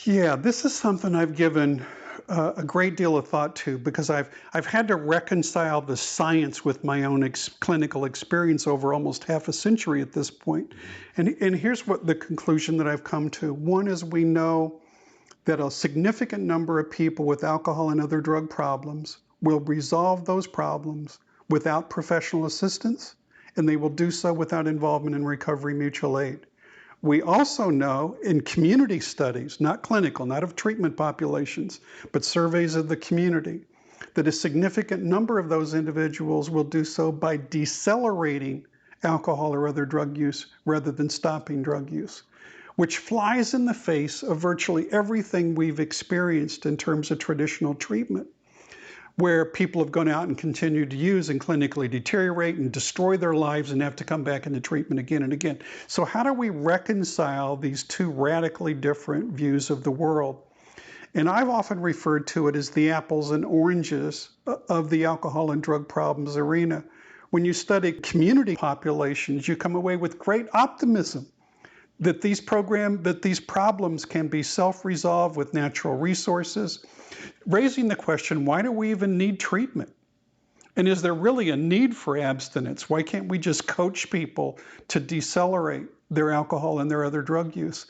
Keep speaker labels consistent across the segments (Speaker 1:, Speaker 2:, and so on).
Speaker 1: Yeah, this is something I've given a great deal of thought to because I've had to reconcile the science with my own clinical experience over almost half a century at this point. And here's what the conclusion that I've come to. One is we know that a significant number of people with alcohol and other drug problems will resolve those problems without professional assistance, and they will do so without involvement in recovery mutual aid. We also know in community studies, not clinical, not of treatment populations, but surveys of the community, that a significant number of those individuals will do so by decelerating alcohol or other drug use rather than stopping drug use, which flies in the face of virtually everything we've experienced in terms of traditional treatment, where people have gone out and continued to use and clinically deteriorate and destroy their lives and have to come back into treatment again and again. So how do we reconcile these two radically different views of the world? And I've often referred to it as the apples and oranges of the alcohol and drug problems arena. When you study community populations, you come away with great optimism that these problems can be self-resolved with natural resources, raising the question, why do we even need treatment? And is there really a need for abstinence? Why can't we just coach people to decelerate their alcohol and their other drug use?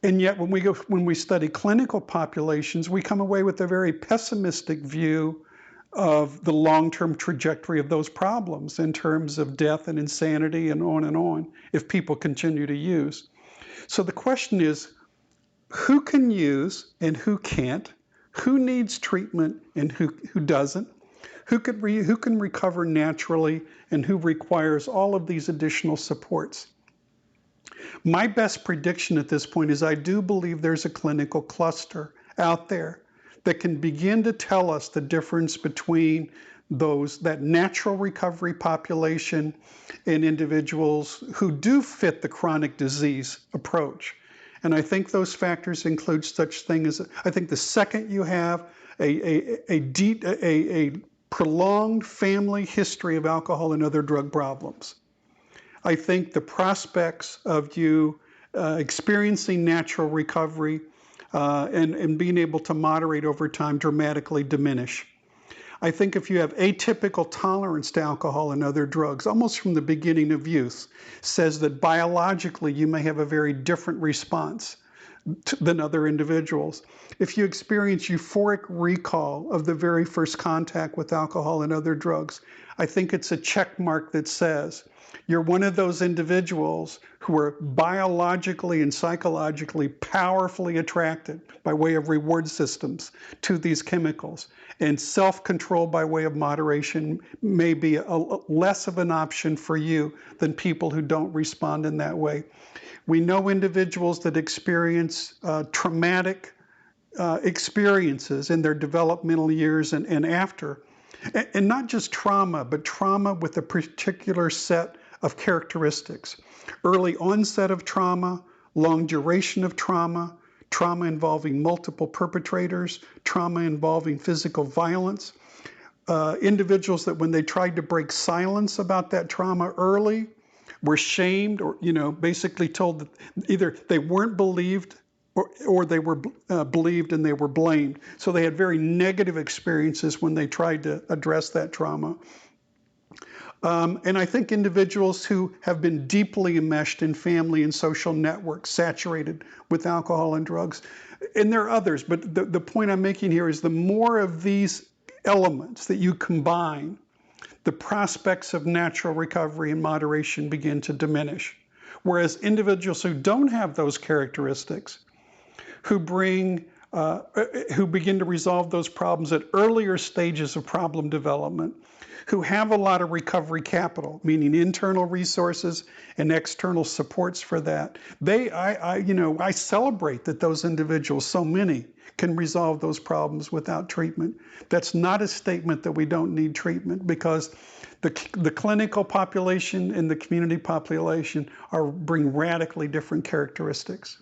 Speaker 1: And yet when we study clinical populations, we come away with a very pessimistic view of the long-term trajectory of those problems in terms of death and insanity and on if people continue to use. So the question is, who can use and who can't? Who needs treatment and who doesn't? Who can recover naturally and who requires all of these additional supports? My best prediction at this point is I do believe there's a clinical cluster out there that can begin to tell us the difference between that natural recovery population and individuals who do fit the chronic disease approach. And I think those factors include such thing as, I think the second you have a prolonged family history of alcohol and other drug problems, I think the prospects of you experiencing natural recovery and being able to moderate over time dramatically diminish. I think if you have atypical tolerance to alcohol and other drugs, almost from the beginning of use, says that biologically you may have a very different response than other individuals. If you experience euphoric recall of the very first contact with alcohol and other drugs, I think it's a check mark that says you're one of those individuals who are biologically and psychologically powerfully attracted by way of reward systems to these chemicals. And self-control by way of moderation may be less of an option for you than people who don't respond in that way. We know individuals that experience traumatic experiences in their developmental years and after. And not just trauma, but trauma with a particular set of characteristics. Early onset of trauma, long duration of trauma, trauma involving multiple perpetrators, trauma involving physical violence. Individuals that when they tried to break silence about that trauma early were shamed or, basically told that either they weren't believed or they were believed and they were blamed. So they had very negative experiences when they tried to address that trauma. And I think individuals who have been deeply enmeshed in family and social networks, saturated with alcohol and drugs, and there are others, but the point I'm making here is the more of these elements that you combine, the prospects of natural recovery and moderation begin to diminish. Whereas individuals who don't have those characteristics, who begin to resolve those problems at earlier stages of problem development, who have a lot of recovery capital, meaning internal resources and external supports for that. I celebrate that those individuals, so many, can resolve those problems without treatment. That's not a statement that we don't need treatment, because the clinical population and the community population bring radically different characteristics.